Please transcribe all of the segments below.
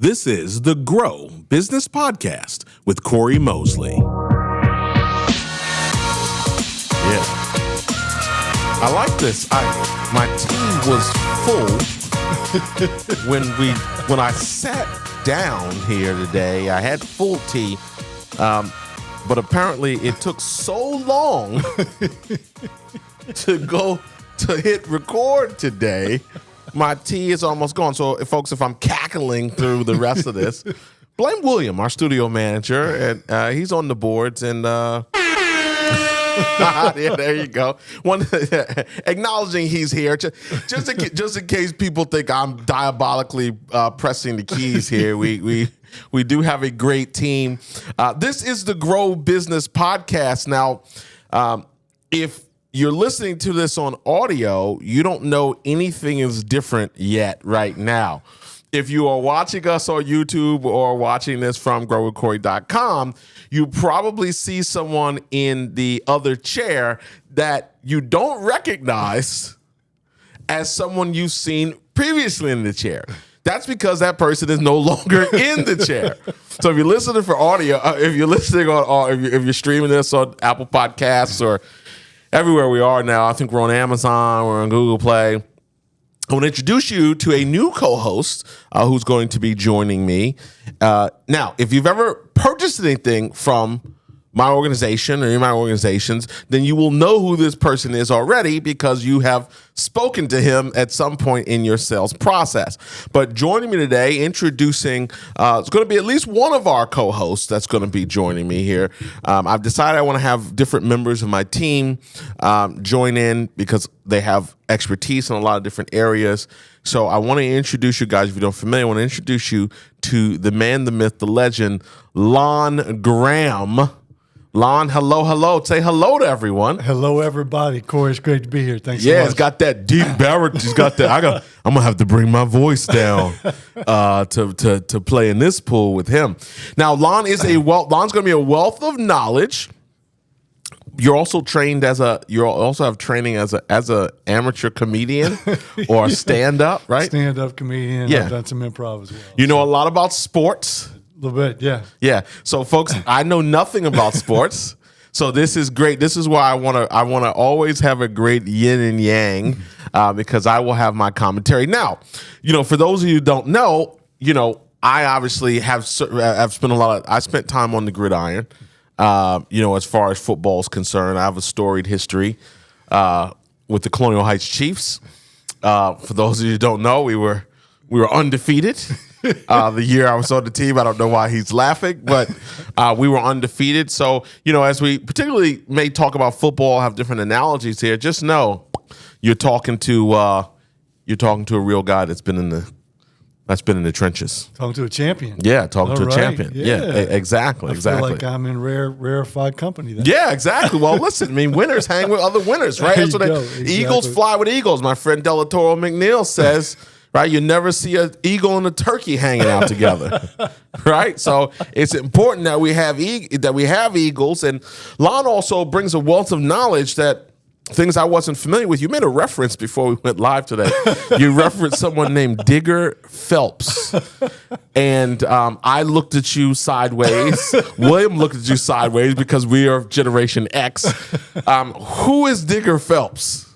This is the Grow Business Podcast with Cory Mosley. Yeah. I like this. My team was full when I sat down here today. I had full tea, but apparently it took so long to hit record today. My tea is almost gone. So, folks, if I'm cackling through the rest of this, blame William, our studio manager, and he's on the boards. And yeah, there you go. Acknowledging he's here, just in case people think I'm diabolically pressing the keys here. We do have a great team. This is the Grow Business Podcast. Now, if you're listening to this on audio, you don't know anything is different yet right now. If you are watching us on YouTube or watching this from growwithcory.com, you probably see someone in the other chair that you don't recognize as someone you've seen previously in the chair. That's because that person is no longer in the chair. So if you're listening for audio, if you're streaming this on Apple Podcasts or everywhere we are now, I think we're on Amazon, we're on Google Play. I want to introduce you to a new co-host who's going to be joining me. Now, if you've ever purchased anything from my organization or any of my organizations, then you will know who this person is already because you have spoken to him at some point in your sales process. But joining me today, introducing, it's going to be at least one of our co-hosts that's going to be joining me here. I've decided I want to have different members of my team join in because they have expertise in a lot of different areas. So I want to introduce you guys, if you don't familiar, I want to introduce you to the man, the myth, the legend, Lon Graham. Lon, hello. Say hello to everyone. Hello, everybody. Cory, it's great to be here. Thanks so much. Yeah, it's got that deep baritone. He's got that. I'm gonna have to bring my voice down to play in this pool with him. Now, Lon's gonna be a wealth of knowledge. You also have training as a amateur comedian or a stand-up, right? Stand-up comedian. Yeah. I've done some improv as well. You know a lot about sports. A little bit, yeah. Yeah. So, folks, I know nothing about sports. So this is great. This is why I want to always have a great yin and yang because I will have my commentary. Now, for those of you who don't know, I obviously have spent I spent time on the gridiron. As far as football is concerned, I have a storied history with the Colonial Heights Chiefs. For those of you who don't know, we were undefeated. The year I was on the team, I don't know why he's laughing, but we were undefeated. So, as we particularly may talk about football, have different analogies here, just know you're talking to a real guy that's been in the trenches. Talking to a champion. Yeah, talking to a champion. Yeah, exactly. I feel like I'm in rarefied company then. Yeah, exactly. Well, listen, winners hang with other winners, right? That's what exactly. Eagles fly with eagles. My friend Delatoro McNeil says. Right, you never see an eagle and a turkey hanging out together, right? So it's important that we have eagles. And Lon also brings a wealth of knowledge that things I wasn't familiar with. You made a reference before we went live today. You referenced someone named Digger Phelps, and I looked at you sideways. William looked at you sideways because we are Generation X. Who is Digger Phelps?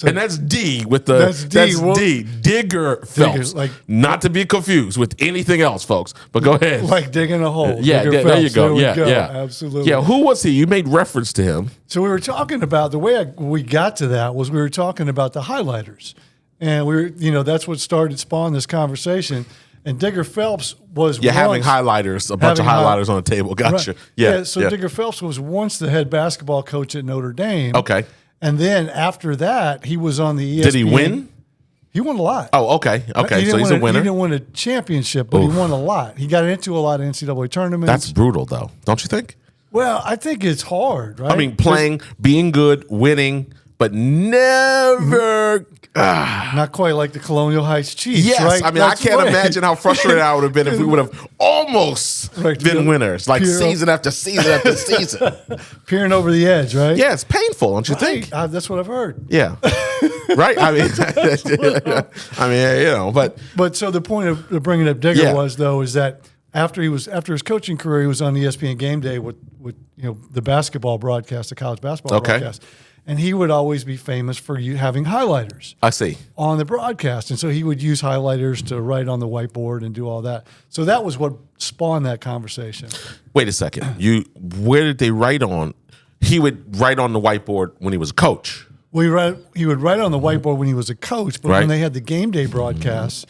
And that's D with the that's D. Digger Phelps. Not to be confused with anything else, folks. But go ahead. Like digging a hole. Yeah, there you go. Yeah. Absolutely. Yeah, who was he? You made reference to him. So we were talking about the way we got to that was we were talking about the highlighters. And that's what spawned this conversation. And Digger Phelps was having highlighters, a bunch of highlighters on the table. Gotcha. Right. Yeah. So Digger Phelps was once the head basketball coach at Notre Dame. Okay. And then after that, he was on the ESPN. Did he win? He won a lot. Oh, okay. So he's a winner. He didn't win a championship, but he won a lot. He got into a lot of NCAA tournaments. That's brutal, though. Don't you think? Well, I think it's hard, right? Being good, winning, but never. Not quite like the Colonial Heights Chiefs, Yes, right? I mean, I can't imagine how frustrated I would have been if we would have almost been winners, like season after season after season. Peering over the edge, right? Yeah, it's painful, don't you think? That's what I've heard. Yeah. Right? I mean, but so the point of bringing up Digger was, though, is that after his coaching career, he was on ESPN Game Day with the basketball broadcast, the college basketball broadcast. And he would always be famous for having highlighters. I see. On the broadcast. And so he would use highlighters to write on the whiteboard and do all that. So that was what spawned that conversation. Wait a second. Where did they write on? He would write on the whiteboard when he was a coach. Well, he would write on the whiteboard when he was a coach, but when they had the game day broadcasts,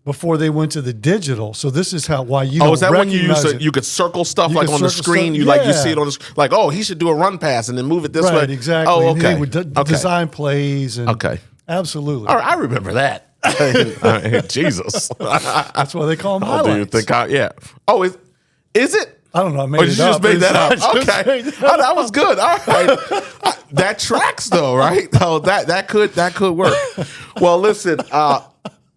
before they went to the digital. So this is why you don't is that when you could circle stuff like on the screen? You see it on the screen. Like, he should do a run pass and then move it this way. Right, exactly. Oh, okay. And he would design plays. And absolutely. All right, I remember that. Jesus. That's why they call them highlights. Do you think Oh, is it? I don't know. I made it you up. just made that up. Okay. That was good. All right. That tracks though, right? Oh, that could work. Well, listen,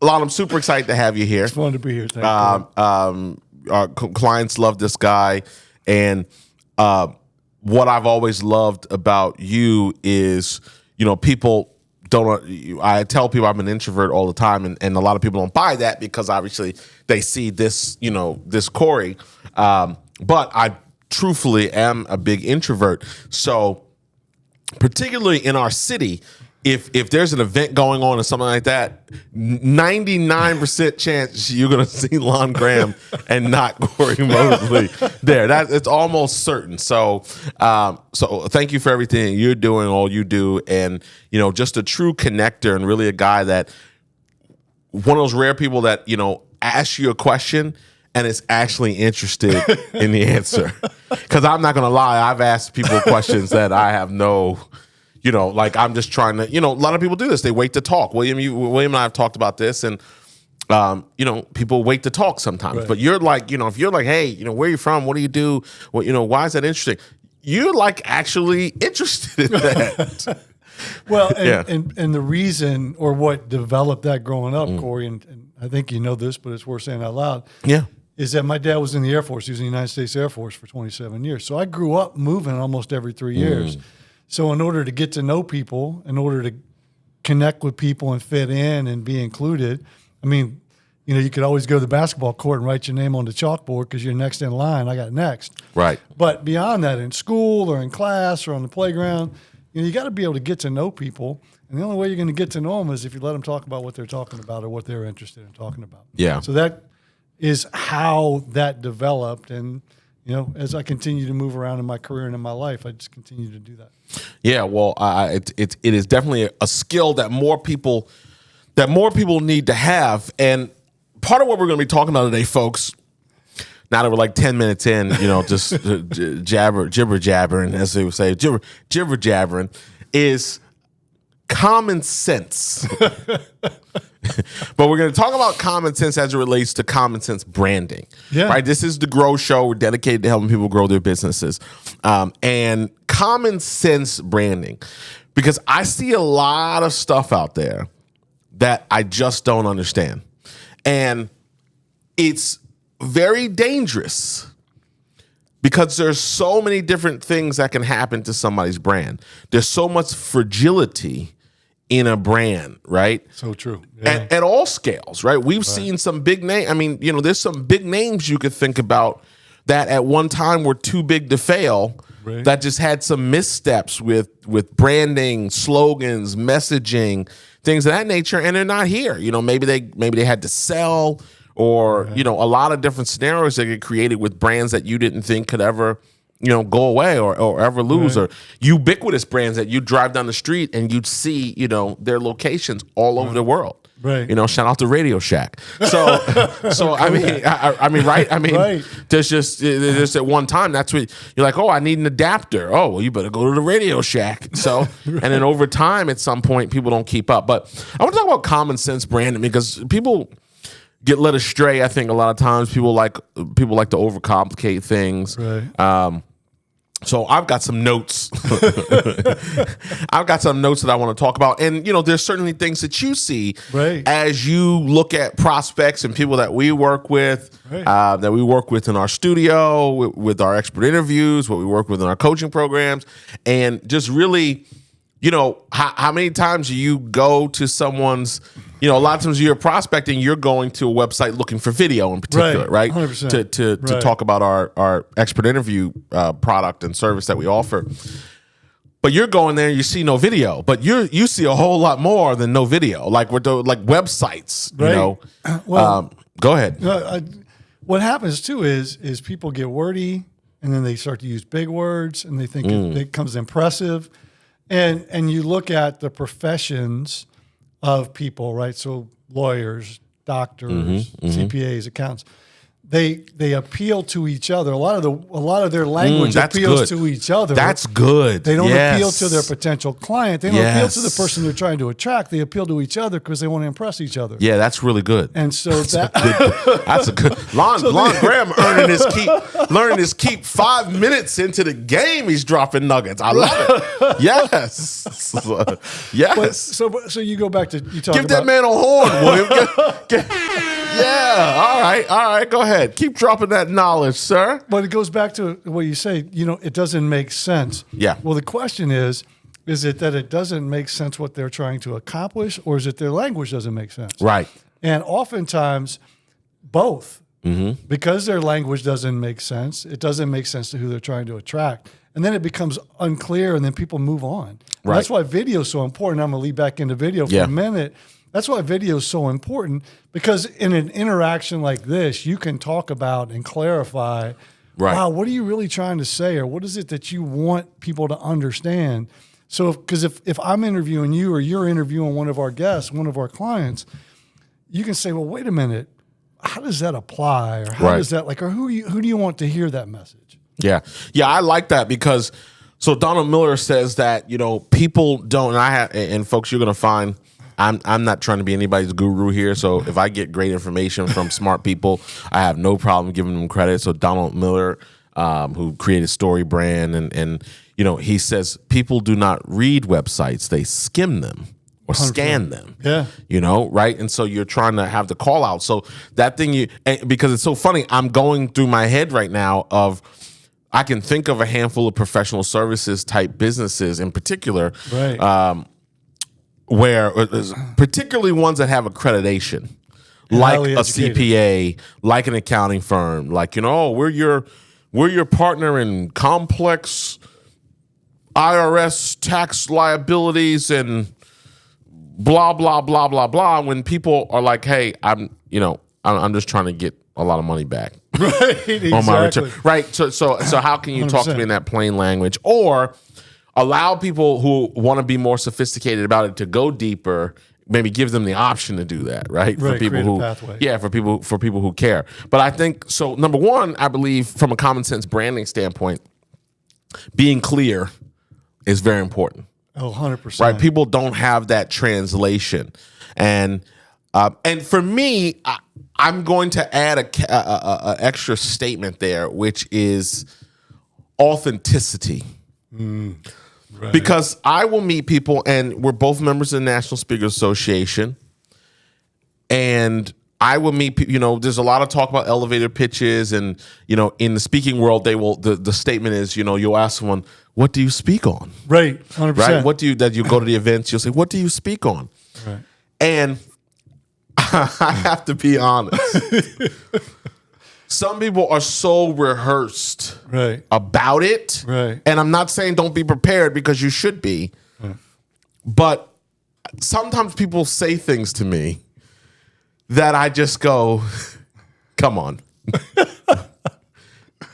Lon, I'm super excited to have you here. It's fun to be here. Thank you. Our clients love this guy, and what I've always loved about you is, people don't. I tell people I'm an introvert all the time, and a lot of people don't buy that because obviously they see this, this Cory. But I truthfully am a big introvert. So, particularly in our city, if there's an event going on or something like that, 99% chance you're going to see Lon Graham and not Cory Mosley there. It's almost certain. So thank you for everything you're doing, all you do, and just a true connector and really a guy that one of those rare people that asks you a question and is actually interested in the answer. Because I'm not going to lie, I've asked people questions that I have no. Like I'm just trying to, a lot of people do this. They wait to talk. William and I have talked about this, and, people wait to talk sometimes. Right. But you're like, if you're like, hey, where are you from? What do you do? Well, why is that interesting? You're like actually interested in that. Well, and the reason or what developed that growing up, Cory, and I think you know this, but it's worth saying out loud. Yeah. Is that my dad was in the Air Force. He was in the United States Air Force for 27 years. So I grew up moving almost every 3 years. So in order to get to know people, in order to connect with people and fit in and be included, I mean, you could always go to the basketball court and write your name on the chalkboard because you're next in line. I got next. Right. But beyond that, in school or in class or on the playground, you got to be able to get to know people. And the only way you're going to get to know them is if you let them talk about what they're talking about or what they're interested in talking about. Yeah. So that is how that developed. And, as I continue to move around in my career and in my life, I just continue to do that. Yeah, well, it is definitely a skill that more people need to have. And part of what we're going to be talking about today, folks, now that we're like 10 minutes in, just jibber jabbering, as they would say, jibber jabbering, is common sense. But we're going to talk about common sense as it relates to common sense branding. Yeah. Right? This is the Grow Show. We're dedicated to helping people grow their businesses. And common sense branding. Because I see a lot of stuff out there that I just don't understand. And it's very dangerous because there's so many different things that can happen to somebody's brand. There's so much fragility in a brand, right? So true. Yeah. At all scales, right? We've seen some big names. I mean, there's some big names you could think about that at one time were too big to fail, right, that just had some missteps with branding, slogans, messaging, things of that nature, and they're not here. Maybe they had to sell, or right, a lot of different scenarios that get created with brands that you didn't think could ever go away or ever lose, right, or ubiquitous brands that you drive down the street and you'd see, their locations all over the world. Right. Shout out to Radio Shack. So I mean, right? I mean, right, there's at one time, that's what you're like, oh, I need an adapter. Oh, well, you better go to the Radio Shack. So, right, and then over time, at some point, people don't keep up. But I want to talk about common sense branding because people get led astray. I think a lot of times people like to overcomplicate things. Right. So I've got some notes. I've got some notes that I want to talk about. And, there's certainly things that you see as you look at prospects and people that we work with, that we work with in our studio, with our expert interviews, what we work with in our coaching programs, and just really, how many times do you go to someone's, a lot of times you're prospecting, you're going to a website looking for video in particular, right? 100%. To talk about our expert interview product and service that we offer. But you're going there and you see no video, but you see a whole lot more than no video, like websites, Well, go ahead. What happens too is people get wordy and then they start to use big words and they think it becomes impressive. And you look at the professions of people, right? So lawyers, doctors, CPAs, accountants. They appeal to each other. A lot of their language appeals to each other. That's good. They don't appeal to their potential client. They don't appeal to the person they're trying to attract. They appeal to each other because they want to impress each other. Yeah, that's really good. And so that's a good. Lon Graham learning his keep 5 minutes into the game. He's dropping nuggets. I love it. Yes, yes. So you go back to you talk Give about, that man a horn, William. Yeah. All right. Go ahead. Keep dropping that knowledge, sir. But it goes back to what you say, it doesn't make sense. Yeah. Well, the question is it that it doesn't make sense what they're trying to accomplish, or is it their language doesn't make sense? Right. And oftentimes, both. Because their language doesn't make sense, it doesn't make sense to who they're trying to attract. And then it becomes unclear, and then people move on. Right. That's why video is so important. I'm going to lead back into video for a minute. That's why video is so important, because in an interaction like this, you can talk about and clarify, wow, what are you really trying to say? Or what is it that you want people to understand? So because if I'm interviewing you or you're interviewing one of our guests, one of our clients, you can say, well, wait a minute, how does that apply? Or how does that or who do you want to hear that message? Yeah. Yeah, I like that because so Donald Miller says that, people don't, and folks, you're going to find, I'm not trying to be anybody's guru here, so if I get great information from smart people, I have no problem giving them credit. So Donald Miller, who created Story Brand, and he says people do not read websites; they skim them or 100%. Scan them. Yeah, right. And so you're trying to have the call out. So that thing because it's so funny. I'm going through my head right now of. I can think of a handful of professional services type businesses in particular. Right. Where particularly ones that have accreditation, like a CPA, like an accounting firm, like we're your partner in complex IRS tax liabilities and blah blah blah blah blah. When people are like, hey, I'm just trying to get a lot of money back, right? On my return, right? So how can you 100%. Talk to me in that plain language or allow people who want to be more sophisticated about it to go deeper, maybe give them the option to do that, right? For people who, for people who care. But I think so. Number one, I believe from a common sense branding standpoint, being clear is very important. Oh, 100%. Right? People don't have that translation, and for me, I'm going to add a extra statement there, which is authenticity. Right. Because I will meet people, and we're both members of the National Speakers Association, and I will meet people, there's a lot of talk about elevator pitches, and, in the speaking world, the statement is, you'll ask someone, what do you speak on? Right, 100%. Right? That you go to the events, you'll say, what do you speak on? Right. And I have to be honest. Some people are so rehearsed about it. Right. And I'm not saying don't be prepared because you should be. Right. But sometimes people say things to me that I just go, come on.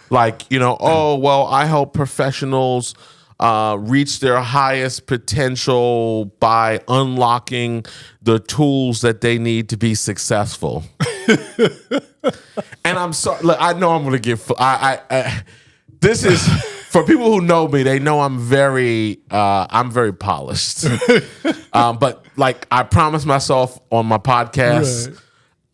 Like, oh, well, I help professionals reach their highest potential by unlocking the tools that they need to be successful. And I'm sorry. Look, I know I'm going to get. This is for people who know me. They know I'm very polished. But like I promised myself on my podcast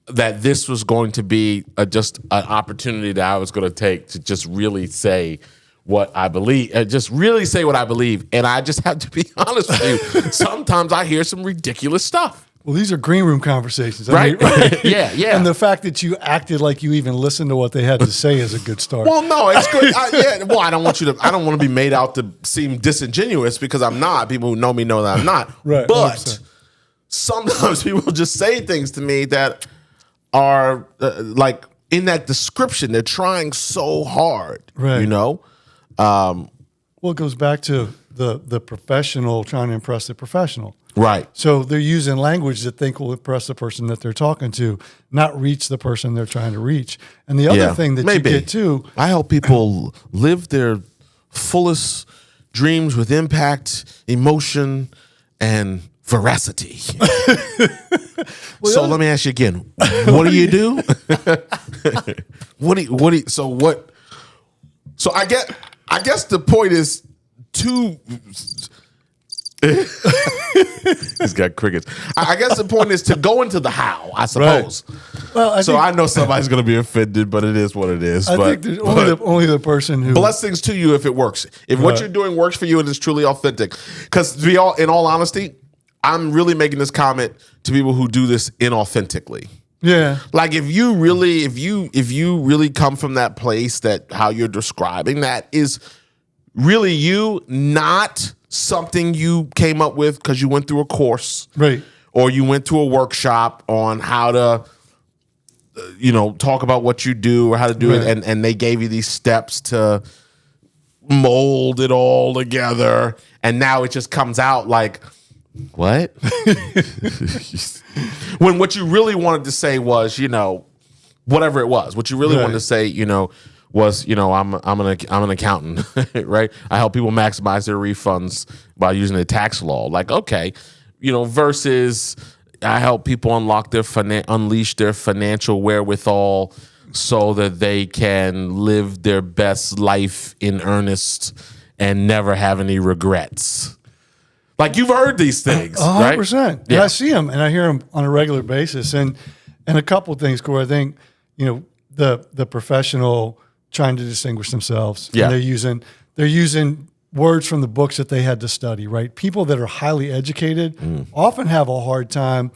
that this was going to be just an opportunity that I was going to take to just really say what I believe, just really say what I believe. And I just have to be honest with you. Sometimes I hear some ridiculous stuff. Well, these are green room conversations, right? Right? Yeah. And the fact that you acted like you even listened to what they had to say is a good start. Well, no, it's good. Well, I don't want to be made out to seem disingenuous, because I'm not. People who know me know that I'm not. Right. But 100%. Sometimes people just say things to me that are like in that description. They're trying so hard, right? You know. Well, it goes back to the professional trying to impress the professional. Right. So they're using language that think will impress the person that they're talking to, not reach the person they're trying to reach. And the other thing that you get too, I help people live their fullest dreams with impact, emotion, and veracity. So let me ask you again. What do you do? So I guess the point is to. He's got crickets. I guess the point is to go into the how, I suppose. Right. Well, I know somebody's going to be offended, but it is what it is. I think there's only the person who... Blessings to you if it works. If what you're doing works for you and is truly authentic. Because in all honesty, I'm really making this comment to people who do this inauthentically. Yeah. Like if you really come from that place, that how you're describing that is really you, not something you came up with because you went through a course, right? Or you went to a workshop on how to, talk about what you do or how to do it, and they gave you these steps to mold it all together, and now it just comes out like, what? When what you really wanted to say was, whatever it was, what you really wanted to say, was, I'm an accountant, right? I help people maximize their refunds by using the tax law. Like, okay, versus I help people unleash their financial wherewithal so that they can live their best life in earnest and never have any regrets. Like, you've heard these things, 100%. Right? Yeah. I see them and I hear them on a regular basis. And a couple of things, Cory. I think, the professional trying to distinguish themselves. Yeah. And they're using words from the books that they had to study, right? People that are highly educated often have a hard time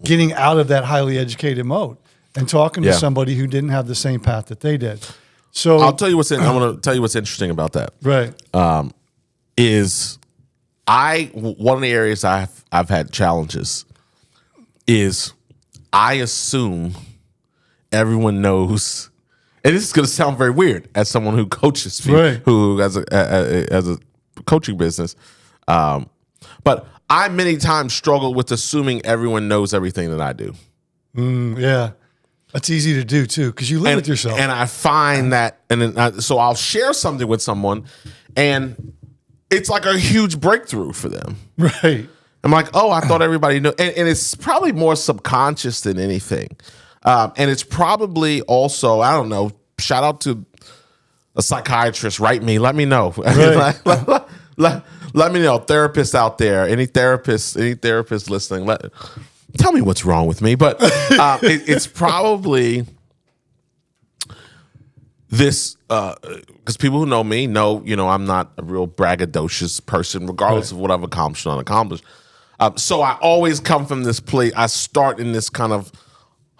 getting out of that highly educated mode and talking to somebody who didn't have the same path that they did. So I'm going to tell you what's interesting about that. Right. Is one of the areas I've had challenges is I assume everyone knows. And this is going to sound very weird as someone who coaches people, who has a coaching business. But I many times struggle with assuming everyone knows everything that I do. Yeah. That's easy to do too, because you live with yourself. And I find that, so I'll share something with someone and it's like a huge breakthrough for them. Right. I'm like, oh, I thought everybody knew. And it's probably more subconscious than anything. And it's probably also, I don't know, shout out to a psychiatrist, write me, let me know. Right. let me know. Therapists out there, any therapists listening, tell me what's wrong with me. But it's probably this, because people who know me know, I'm not a real braggadocious person, regardless of what I've accomplished or unaccomplished. So I always come from this place. I start in this kind of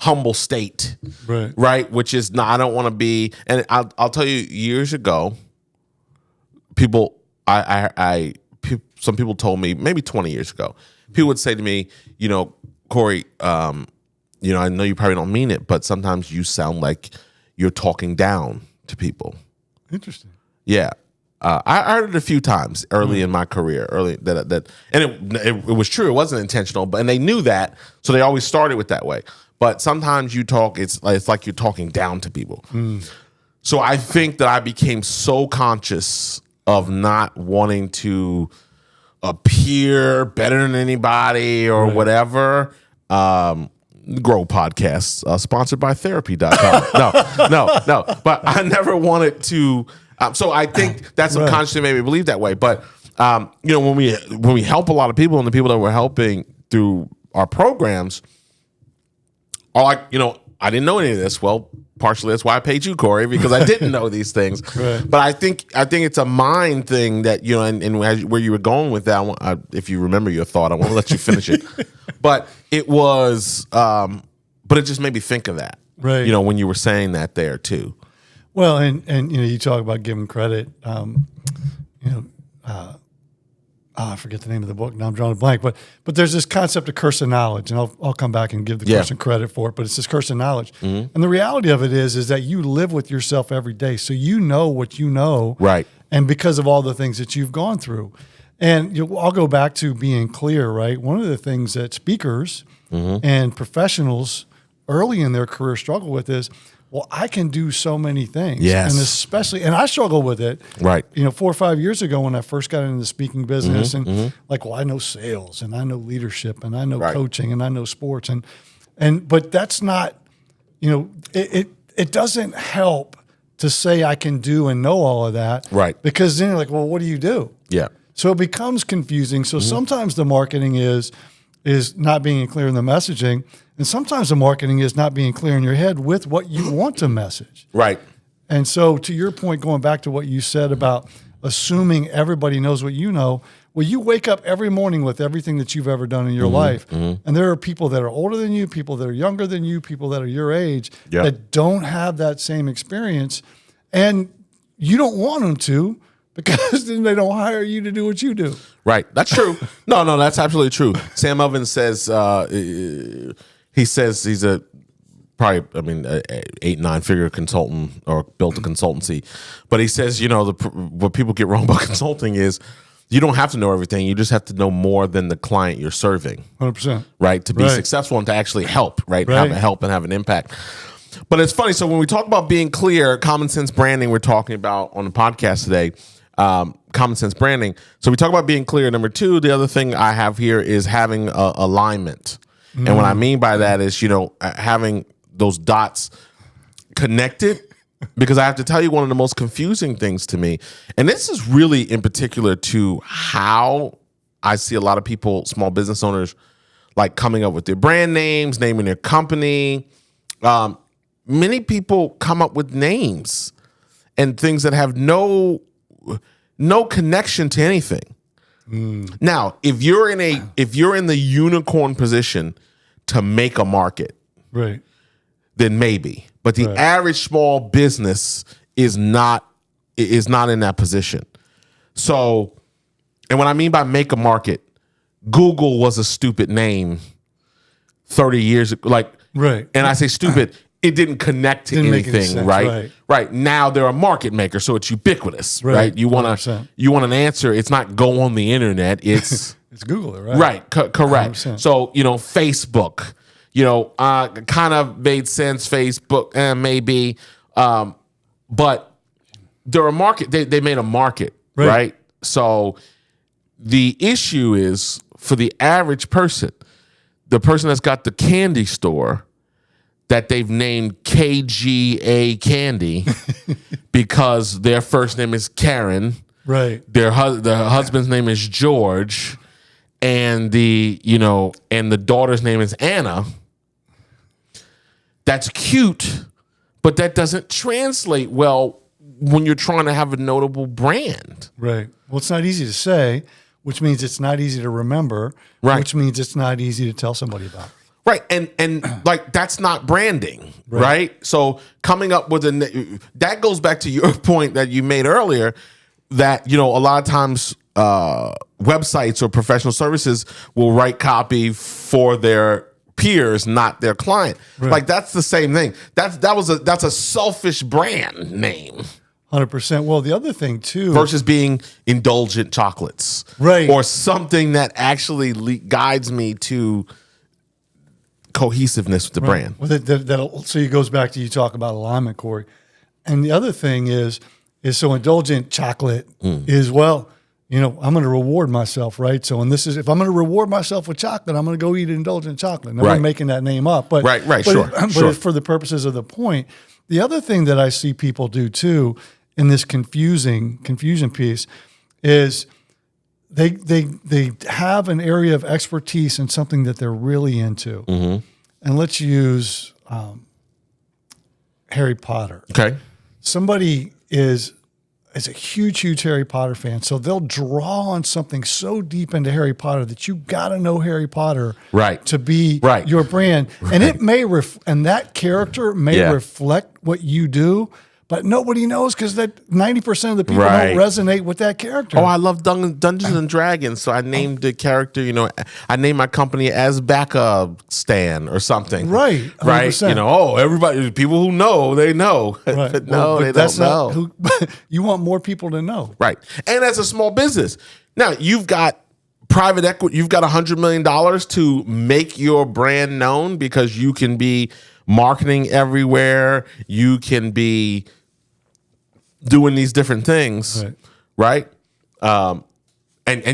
humble state, right? Which is I don't want to be. And I'll tell you, years ago, some people told me, maybe 20 years ago, people would say to me, Cory, I know you probably don't mean it, but sometimes you sound like you're talking down to people. Interesting. Yeah. I heard it a few times early in my career, and it was true. It wasn't intentional, and they knew that, so they always started with that way. But sometimes you talk, it's like you're talking down to people. So I think that I became so conscious of not wanting to appear better than anybody or whatever. Grow podcasts, sponsored by therapy.com. No. But I never wanted to. So I think that subconsciously made me believe that way. But when we help a lot of people, and the people that we're helping through our programs are like, I didn't know any of this. Well, partially that's why I paid you, Cory, because I didn't know these things. Right. But I think it's a mind thing that, you know, and where you were going with that, if you remember your thought, I want to let you finish it. But it was, but it just made me think of that. Right. You know, when you were saying that there too. Well, and you know, you talk about giving credit. You know, I forget the name of the book. Now I'm drawing a blank. But there's this concept of curse of knowledge, and I'll come back and give the person credit for it. But it's this curse of knowledge, and the reality of it is that you live with yourself every day, so you know what you know, right? And because of all the things that you've gone through, and I'll go back to being clear. Right, one of the things that speakers and professionals early in their career struggle with is, well, I can do so many things. Yes. And especially, and I struggle with it. Right. You know, 4 or 5 years ago when I first got into the speaking business like, well, I know sales and I know leadership and I know coaching and I know sports. But that's not, you know, it doesn't help to say I can do and know all of that. Right. Because then you're like, well, what do you do? Yeah. So it becomes confusing. So sometimes the marketing is not being clear in the messaging. And sometimes the marketing is not being clear in your head with what you want to message. Right. And so to your point, going back to what you said about assuming everybody knows what you know, well, you wake up every morning with everything that you've ever done in your life. And there are people that are older than you, people that are younger than you, people that are your age that don't have that same experience. And you don't want them to, because then they don't hire you to do what you do. Right. That's true. No, that's absolutely true. Sam Ovens says, he says he's a 8-9 figure consultant or built a consultancy. But he says, you know, what people get wrong about consulting is you don't have to know everything. You just have to know more than the client you're serving. 100%. Right. To be successful and to actually help, right? Help and have an impact. But it's funny. So when we talk about being clear, common sense branding, we're talking about on the podcast today, common sense branding. So we talk about being clear. Number two, the other thing I have here is having alignment. And what I mean by that is, you know, having those dots connected, because I have to tell you one of the most confusing things to me, and this is really in particular to how I see a lot of people, small business owners, like coming up with their brand names, naming their company. Many people come up with names and things that have no connection to anything. Now, if you're in the unicorn position to make a market, right, then maybe. But the average small business is not in that position. So, and what I mean by make a market, Google was a stupid name 30 years ago. Like, and I say stupid, it didn't connect to anything, right? Now they're a market maker, so it's ubiquitous, right? You want an answer. It's not go on the internet. It's it's Google it, right? Correct. 100%. So, you know, Facebook, you know, kind of made sense. Facebook, maybe, but they're a market. They made a market, right? So the issue is for the average person, the person that's got the candy store, that they've named KGA Candy because their first name is Karen. Right. Their husband's name is George, and the daughter's name is Anna. That's cute, but that doesn't translate well when you're trying to have a notable brand. Right. Well, it's not easy to say, which means it's not easy to remember, which means it's not easy to tell somebody about. Right, and like that's not branding, right? So coming up with that goes back to your point that you made earlier, that, you know, a lot of times websites or professional services will write copy for their peers, not their client. Like that's the same thing. That's a selfish brand name. 100%. Well, the other thing too, versus being indulgent chocolates, or something that actually guides me to cohesiveness with the brand. Well, so it goes back to, you talk about alignment, Cory. And the other thing is so indulgent chocolate is, well, you know, I'm going to reward myself, right? So, and this is, if I'm going to reward myself with chocolate, I'm going to go eat indulgent chocolate. Now, I'm making that name up, but sure. But for the purposes of the point, the other thing that I see people do too in this confusion piece is they have an area of expertise in something that they're really into. And let's use Harry Potter. Okay. Somebody is a huge Harry Potter fan, so they'll draw on something so deep into Harry Potter that you got to know Harry Potter to be your brand. And it may and that character may reflect what you do, but nobody knows because that 90% of the people don't resonate with that character. Oh, I love Dungeons and Dragons, so I named the character. I named my company Azbakistan or something. Right. 100%. Everybody, people who know, they know. Right. But they don't know. You want more people to know. Right. And as a small business, now you've got private equity. You've got $100 million to make your brand known because you can be marketing everywhere. You can be doing these different things, right? And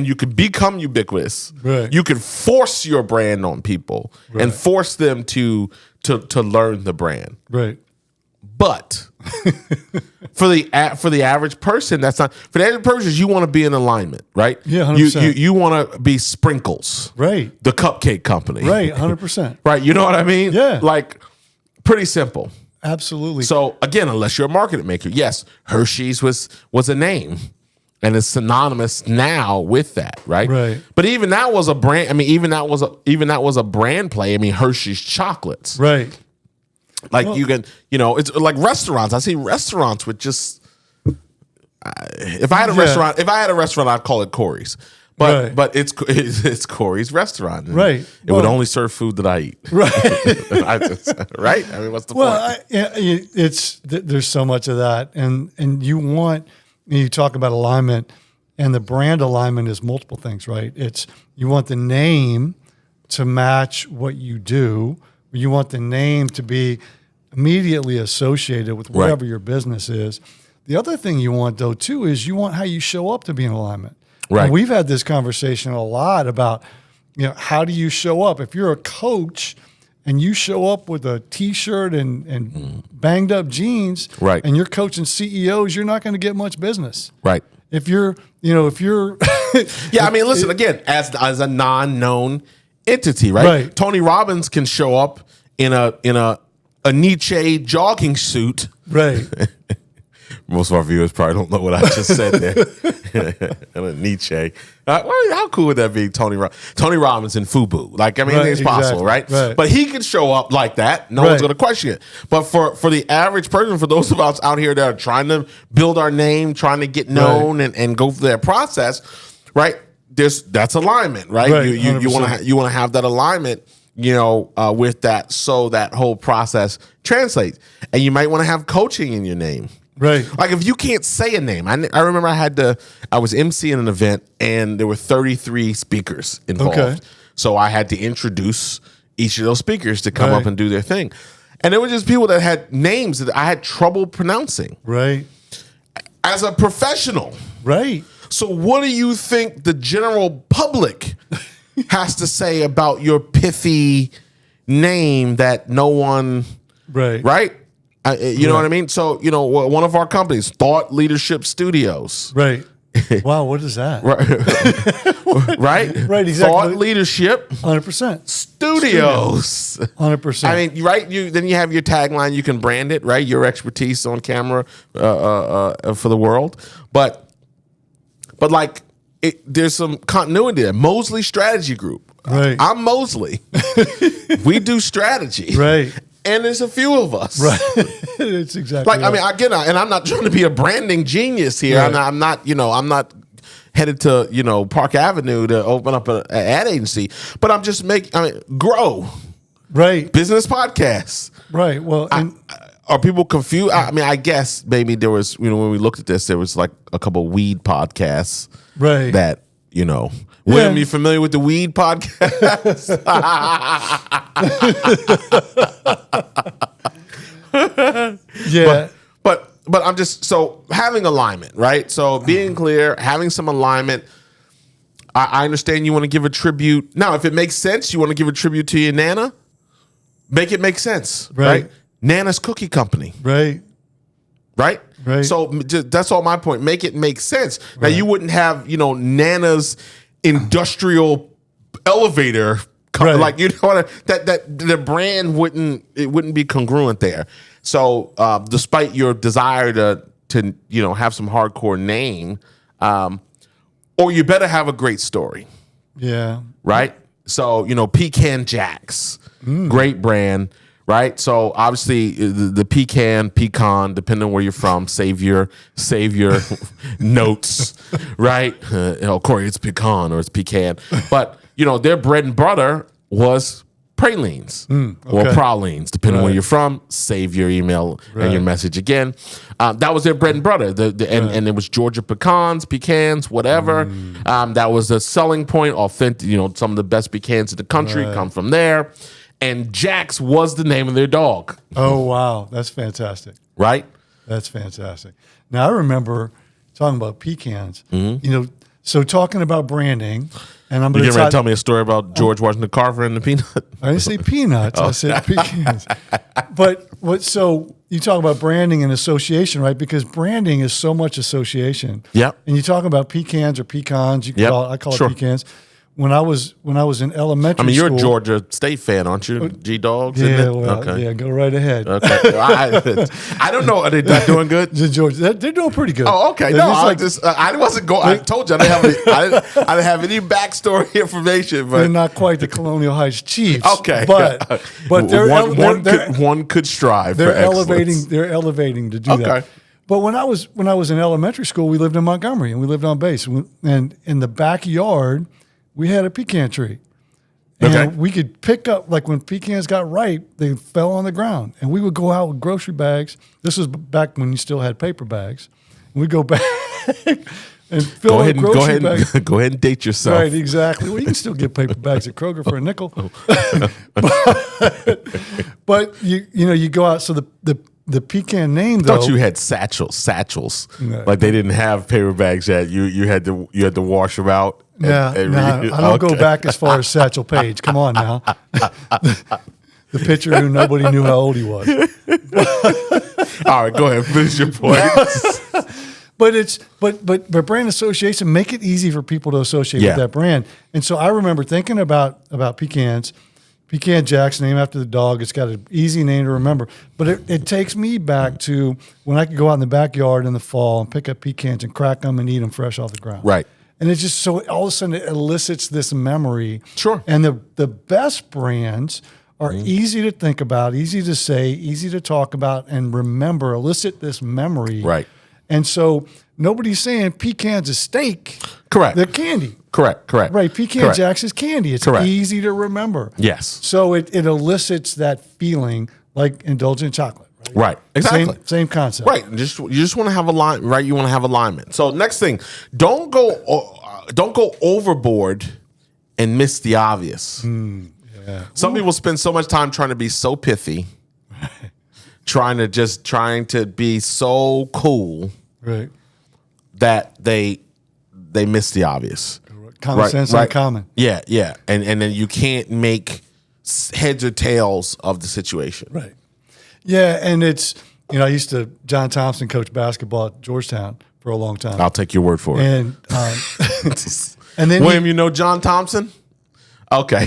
you could become ubiquitous. Right. You could force your brand on people and force them to learn the brand. Right. But for the average person, that's not. For the average person, you want to be in alignment, right? Yeah, 100%. You want to be Sprinkles, right? The cupcake company, right? 100%, right? You know what I mean? Yeah, like pretty simple. Absolutely. So again, unless you're a market maker, yes, Hershey's was a name, and it's synonymous now with that, right? Right. But even that was a brand. I mean, even that was a brand play. I mean, Hershey's chocolates, right? Like you can, it's like restaurants. I see restaurants with just. If I had a restaurant, I'd call it Cory's. But it's Cory's restaurant. Right. It would only serve food that I eat. Right. Right. I mean, what's the point? There's so much of that, and you talk about alignment, and the brand alignment is multiple things, right? It's you want the name to match what you do. You want the name to be immediately associated with whatever your business is. The other thing you want, though, too, is you want how you show up to be in alignment. Right. And we've had this conversation a lot about, how do you show up? If you're a coach and you show up with a T-shirt and banged up jeans, and you're coaching CEOs, you're not going to get much business. Right. If you're yeah, I mean, listen, again, as a non-known entity, right? Tony Robbins can show up in a Nietzsche jogging suit. Right. Most of our viewers probably don't know what I just said there. Nietzsche. How cool would that be, Tony Robbins in FUBU? Like, I mean, it's possible, right? But he can show up like that. No one's going to question it. But for the average person, for those of us out here that are trying to build our name, trying to get known and go through that process, right? That's alignment, right? You want to have that alignment, with that, so that whole process translates. And you might want to have coaching in your name. Right. Like if you can't say a name, I remember I was emceeing an event and there were 33 speakers involved. Okay. So I had to introduce each of those speakers to come up and do their thing. And there were just people that had names that I had trouble pronouncing. Right. As a professional. Right. So what do you think the general public has to say about your pithy name that no one, right? You know what I mean? So, one of our companies, Thought Leadership Studios. Right. Wow, what is that? Right? Right, exactly. Thought Leadership. 100%. Studios. 100%. I mean, right? Then you have your tagline. You can brand it, right? Your expertise on camera for the world. But like, there's some continuity there. Mosley Strategy Group. Right. I'm Mosley. We do strategy. Right. And there's a few of us. Right. It's exactly like, right. I mean, and I'm not trying to be a branding genius here. Right. I'm not headed to, Park Avenue to open up an ad agency, but I'm just grow. Right. Business podcasts. Right. Well, are people confused? I mean, I guess maybe there was, when we looked at this, there was like a couple of weed podcasts. Right. That, William, you familiar with the weed podcast? Yeah. But I'm just, so having alignment, right? So being clear, having some alignment. I understand you want to give a tribute. Now, if it makes sense, you want to give a tribute to your Nana, make it make sense, right? Nana's Cookie Company. Right. Right? Right. So that's all my point. Make it make sense. Now, you wouldn't have, Nana's industrial elevator company. Like, that the brand wouldn't be congruent there. So despite your desire to have some hardcore name, or you better have a great story. Yeah. Right? So, Pecan Jacks, great brand, right? So obviously the pecan, depending on where you're from, save your notes, right? Cory, it's pecan or it's pecan. But, their bread and butter was pralines or pralines, depending on where you're from. Save your email and your message again. That was their bread and butter. And it was Georgia pecans, whatever. That was the selling point. Authentic, some of the best pecans in the country come from there. And Jax was the name of their dog. Oh, wow. That's fantastic. Right? That's fantastic. Now, I remember talking about pecans, so talking about branding, and I'm going to tell me a story about George Washington Carver and the peanut? I didn't say peanuts. I said pecans. So you talk about branding and association, right? Because branding is so much association. Yep. And you talk about pecans or pecans. You can I call it pecans. When I was in elementary you're school, a Georgia State fan, aren't you? G-Dogs? Yeah, yeah, go right ahead. Okay. I don't know. Are they doing good? Georgia, they're doing pretty good. Oh, okay. No, I wasn't going. I told you I didn't have any backstory information. But they're not quite the Colonial Heights Chiefs. Okay, but one could strive. They're for excellence. They're elevating to do that. But when I was in elementary school, we lived in Montgomery and we lived on base, and in the backyard we had a pecan tree. And we could pick up, like when pecans got ripe, they fell on the ground. And we would go out with grocery bags. This was back when you still had paper bags. And we'd go back and fill up grocery bags. Go ahead and date yourself. Right, exactly. Well, you can still get paper bags at Kroger for a nickel. but you go out. So the pecan name, though. I thought you had satchels. No. Like they didn't have paper bags yet. You had to wash them out. I don't go back as far as Satchel Paige. Come on now. The pitcher who nobody knew how old he was. All right, go ahead. Finish your point. But brand association, make it easy for people to associate with that brand. And so I remember thinking about pecans. Pecan Jacks, named after the dog. It's got an easy name to remember. But it takes me back to when I could go out in the backyard in the fall and pick up pecans and crack them and eat them fresh off the ground. Right. And it's just so all of a sudden it elicits this memory. Sure. And the best brands are easy to think about, easy to say, easy to talk about, and remember, elicit this memory. Right. And so nobody's saying pecans is steak. Correct. They're candy. Correct. Right. Pecan Jacks is candy. It's easy to remember. Yes. So it elicits that feeling like indulgent chocolate. Right. Exactly. Same concept. Right. You just want to have alignment, right? You want to have alignment. So next thing, don't go overboard and miss the obvious. Some people spend so much time trying to be so pithy, trying to be so cool, right, that they miss the obvious. Common sense, uncommon. Yeah, and then you can't make heads or tails of the situation. Right. Yeah, and it's, I used to, John Thompson coach basketball at Georgetown for a long time. I'll take your word for it. And and then William, you know John Thompson? Okay.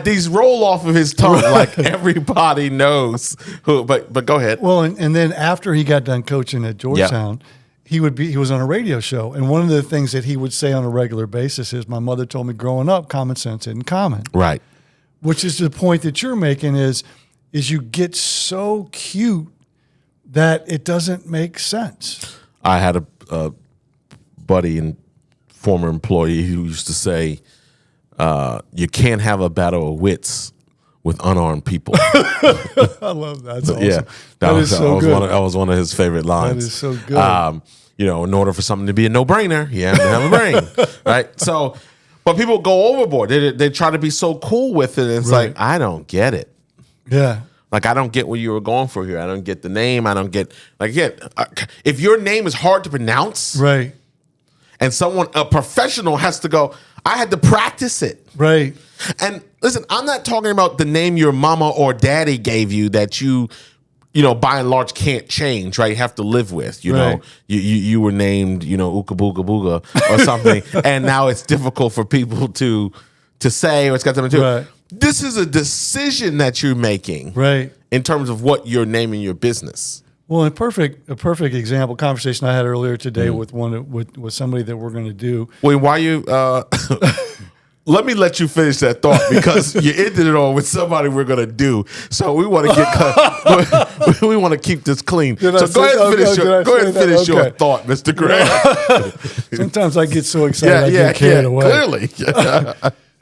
These roll off of his tongue like everybody knows who, but go ahead. Well, and then after he got done coaching at Georgetown, he was on a radio show, and one of the things that he would say on a regular basis is, my mother told me growing up, common sense isn't common. Right. Which is the point that you're making is you get so cute that it doesn't make sense. I had a buddy and former employee who used to say, you can't have a battle of wits with unarmed people. I love that. That's awesome. Yeah, that was one of his favorite lines. That is so good. In order for something to be a no-brainer, you have to have a brain, right? So, but people go overboard. They try to be so cool with it. And it's like, I don't get it. Yeah. Like, I don't get what you were going for here. I don't get the name. I don't get, if your name is hard to pronounce, right, and a professional has to go, I had to practice it. Right. And listen, I'm not talking about the name your mama or daddy gave you that you by and large can't change, right? You have to live with, you know. You were named, Ooka Booga Booga or something, and now it's difficult for people to say, or it's got something to do. Right. This is a decision that you're making, Right. in terms of what you're naming your business. Well, a perfect example conversation I had earlier today with somebody that we're going to do. Wait, why you? Let me let you finish that thought because you ended it all with somebody we're going to do. So we want to get we want to keep this clean. So go ahead and finish your thought, Mr. Graham. Sometimes I get so excited I get carried away. Clearly.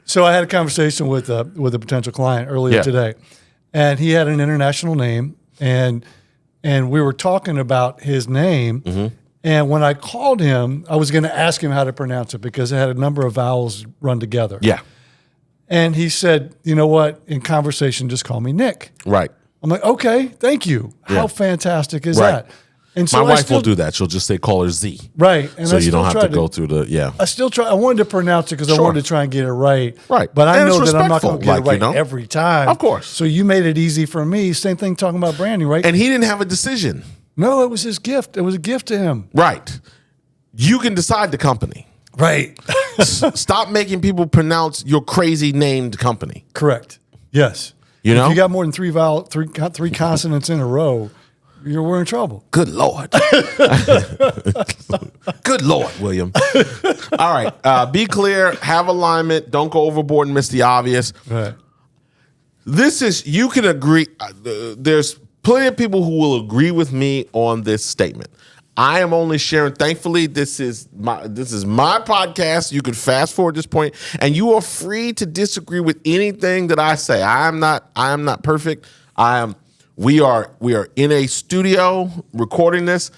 So I had a conversation with a potential client earlier today, and he had an international name, and we were talking about his name. Mm-hmm. And when I called him, I was going to ask him how to pronounce it because it had a number of vowels run together. Yeah. And he said, you know what? In conversation, just call me Nick. Right. I'm like, okay, thank you. How fantastic is that? And so my wife will do that. She'll just say, call her Z. Right. And so you don't have to go through the, I still try. I wanted to pronounce it because I wanted to try and get it right. Right. But I know that I'm not going to get it right every time. Of course. So you made it easy for me. Same thing talking about branding, right? And he didn't have a decision. No, it was his gift. It was a gift to him. Right. You can decide the company. Right. Stop making people pronounce your crazy named company. Correct. Yes. You know? If you got more than three consonants in a row, we're in trouble. Good Lord. Good Lord, William. All right. Be clear. Have alignment. Don't go overboard and miss the obvious. Right. You can agree. There's plenty of people who will agree with me on this statement. I am only sharing. Thankfully, this is my podcast. You can fast forward this point, and you are free to disagree with anything that I say. I am not perfect. We are in a studio recording this.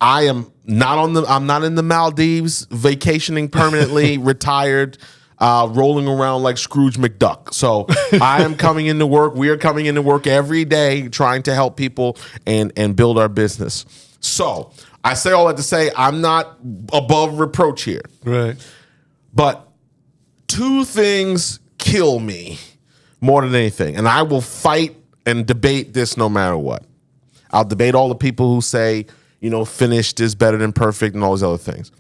I'm not in the Maldives vacationing permanently, retired, rolling around like Scrooge McDuck. So I am coming into work. We are coming into work every day trying to help people and build our business. So I say all that to say I'm not above reproach here. Right. But two things kill me more than anything. And I will fight and debate this no matter what. I'll debate all the people who say, finished is better than perfect and all those other things.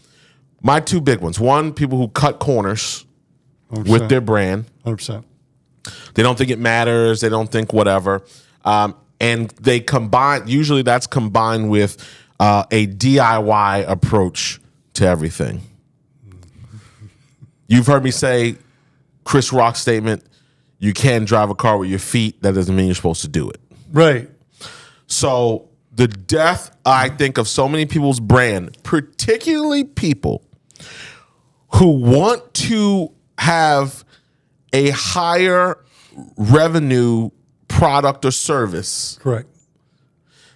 My two big ones. One, people who cut corners 100%. With their brand. 100%. They don't think it matters. They don't think whatever. And they combine, usually that's combined with a DIY approach to everything. You've heard me say Chris Rock's statement, you can drive a car with your feet. That doesn't mean you're supposed to do it. Right. So the death, I think, of so many people's brand, particularly people who want to have a higher revenue product or service. Correct.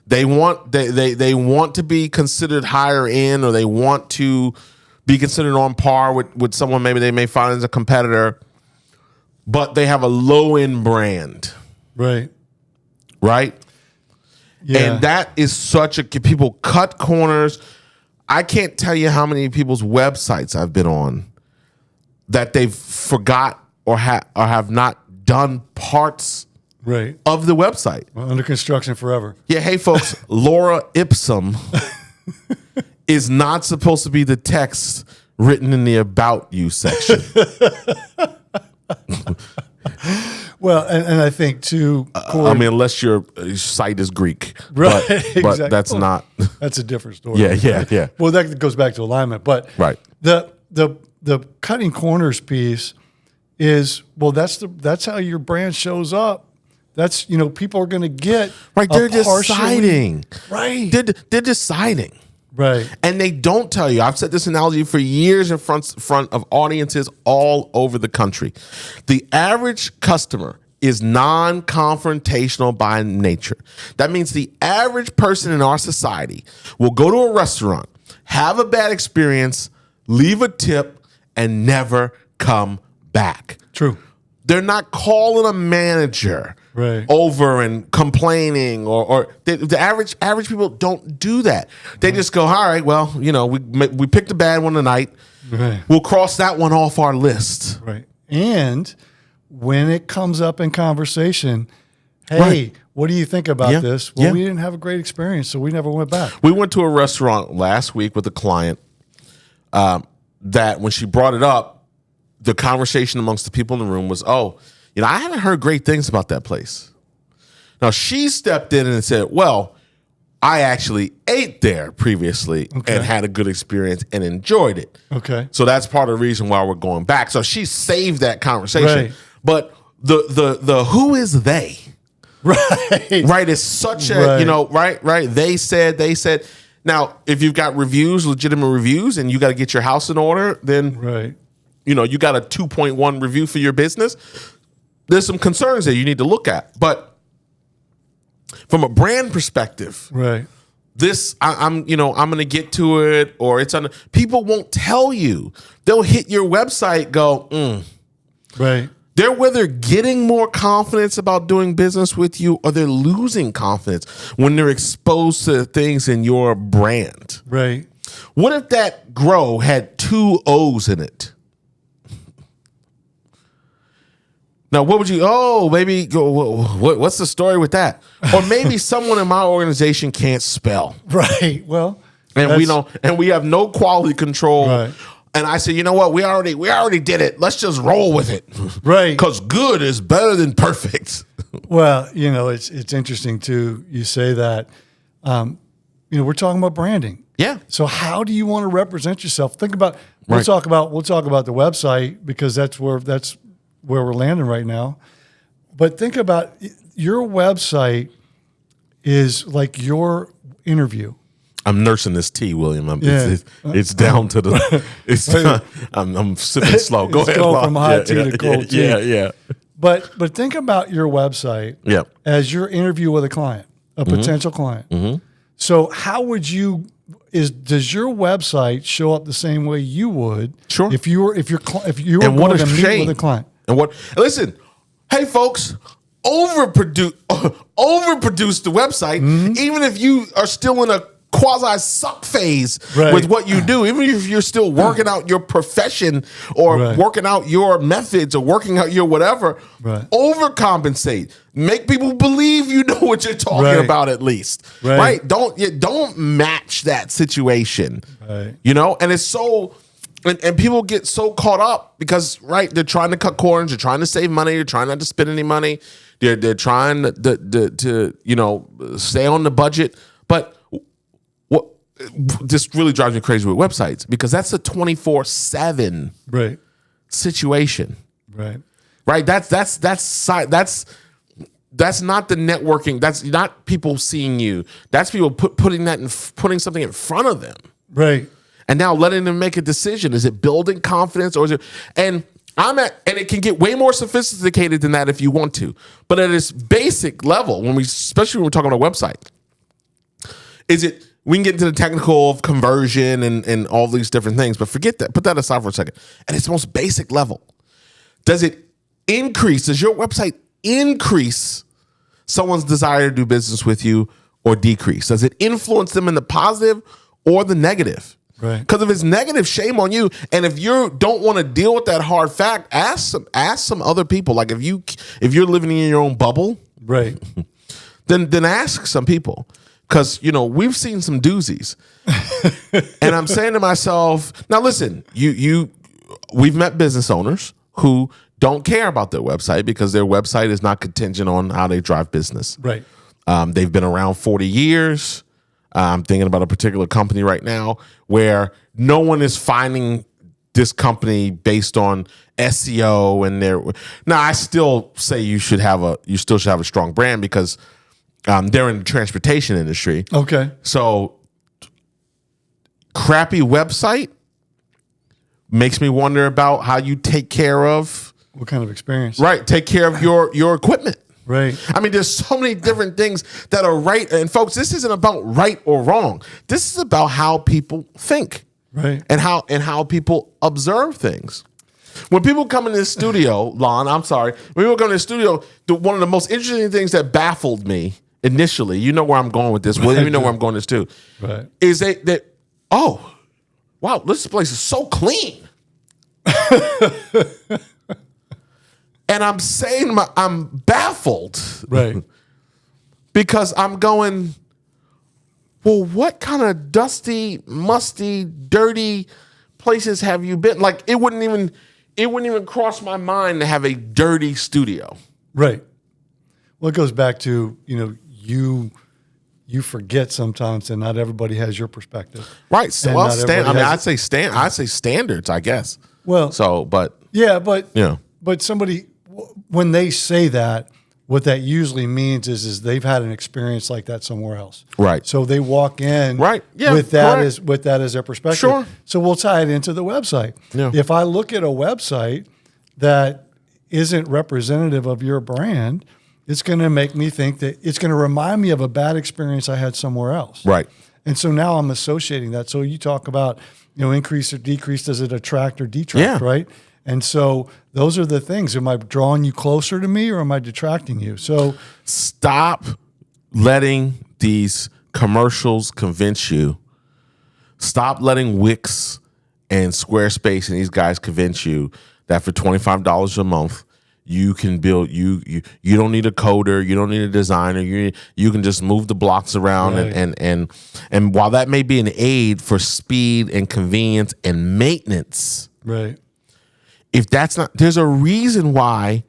They want to be considered higher end, or they want to be considered on par with someone maybe they may find as a competitor, but they have a low end brand. Right. Right? Yeah. And that is people cut corners. I can't tell you how many people's websites I've been on that they've forgot or have not done parts of the website. Well, under construction forever. Yeah, hey folks, Laura Ipsum is not supposed to be the text written in the About You section. Well, and I think too, Cory, unless your site is Greek, right? But exactly. That's not. That's a different story. Yeah. Well, that goes back to alignment, but the cutting corners piece is that's how your brand shows up. That's people are going to get right. They're deciding. Right. They're deciding. Right. And they don't tell you. I've said this analogy for years in front of audiences all over the country. The average customer is non-confrontational by nature. That means the average person in our society will go to a restaurant, have a bad experience, leave a tip, and never come back. True. They're not calling a manager over and complaining, or the average people don't do that. They just go, all right, well, we picked a bad one tonight. Right. We'll cross that one off our list. Right. And when it comes up in conversation, hey, what do you think about this? Well, we didn't have a great experience, so we never went back. We went to a restaurant last week with a client that when she brought it up, the conversation amongst the people in the room was, I haven't heard great things about that place. Now, she stepped in and said, well, I actually ate there previously and had a good experience and enjoyed it. Okay. So that's part of the reason why we're going back. So she saved that conversation. Right. But the who is they? Right. It's such a, right. They said. Now, if you've got reviews, legitimate reviews, and you got to get your house in order, then, you got a 2.1 review for your business. There's some concerns that you need to look at. But from a brand perspective, this I'm going to get to it, or it's on. People won't tell you. They'll hit your website, go, right. They're whether getting more confidence about doing business with you, or they're losing confidence when they're exposed to things in your brand. Right. What if that grow had 2 O's in it? Now, what would you? Oh, maybe go. What's the story with that? Or maybe someone in my organization can't spell. Right. Well, and we don't, and we have no quality control. Right. And I said, you know what? We already did it. Let's just roll with it. Right. Because good is better than perfect. Well, it's interesting too. You say that. We're talking about branding. Yeah. So how do you want to represent yourself? Think about. We'll talk about the website, because that's where we're landing right now. But think about your website is like your interview. I'm nursing this tea, William. It's down to the. I'm sipping slow. Go ahead. Going from hot tea to cold tea. Yeah. But think about your website as your interview with a client, a potential client. Mm-hmm. So how would you? Does your website show up the same way you would? Sure. If you were going to meet with a client. And listen, hey folks, overproduce the website, even if you are still in a quasi suck phase with what you do, even if you're still working out your profession or working out your methods or working out your whatever, overcompensate. Make people believe you know what you're talking about at least. Right? Don't match that situation. And it's so. And people get so caught up because, they're trying to cut corners, they're trying to save money, they're trying not to spend any money, they're trying to stay on the budget. But what this really drives me crazy with websites, because that's a 24/7 situation. Right. That's not the networking. That's not people seeing you. That's people putting something in front of them. Right. And now letting them make a decision. Is it building confidence, or is it? And it can get way more sophisticated than that if you want to. But at its basic level, especially when we're talking about a website, we can get into the technical of conversion and all these different things, but forget that. Put that aside for a second. At its most basic level, does your website increase someone's desire to do business with you, or decrease? Does it influence them in the positive or the negative? Because if it's negative, shame on you. And if you don't want to deal with that hard fact, ask some other people. Like if you're living in your own bubble, then ask some people. Because we've seen some doozies. And I'm saying to myself, now listen, we've met business owners who don't care about their website because their website is not contingent on how they drive business. They've been around 40 years. I'm thinking about a particular company right now where no one is finding this company based on SEO and now I still say you still should have a strong brand because they're in the transportation industry. Okay. So crappy website makes me wonder about how you take care of what kind of experience. Take care of your equipment. I mean, there's so many different things that are right. And folks, this isn't about right or wrong. This is about how people think, and how people observe things. When people come in this studio, Lon, I'm sorry. When people come in the studio, one of the most interesting things that baffled me initially, you know where I'm going with this. William, you know where I'm going with this too. Is that oh, wow, this place is so clean. And I'm saying I'm baffled. Because I'm going, well, what kind of dusty, musty, dirty places have you been? Like, it wouldn't even, it wouldn't even cross my mind to have a dirty studio. Right. Well, it goes back to, you forget sometimes that not everybody has your perspective. Right. So, well, I'd say standards, I guess. Well, but somebody, when they say that, what that usually means is they've had an experience like that somewhere else. Right. So they walk in with that as their perspective. Sure. So we'll tie it into the website. Yeah. If I look at a website that isn't representative of your brand, it's going to make me think that it's going to remind me of a bad experience I had somewhere else. Right. And so now I'm associating that. So you talk about, increase or decrease. Does it attract or detract? Yeah. Right. And so those are the things. Am I drawing you closer to me or am I detracting you? So stop letting these commercials convince you. Stop letting Wix and Squarespace and these guys convince you that for $25 a month, you can build, you don't need a coder, you don't need a designer, you can just move the blocks around. Right. And while that may be an aid for speed and convenience and maintenance, right. if that's not, there's a reason why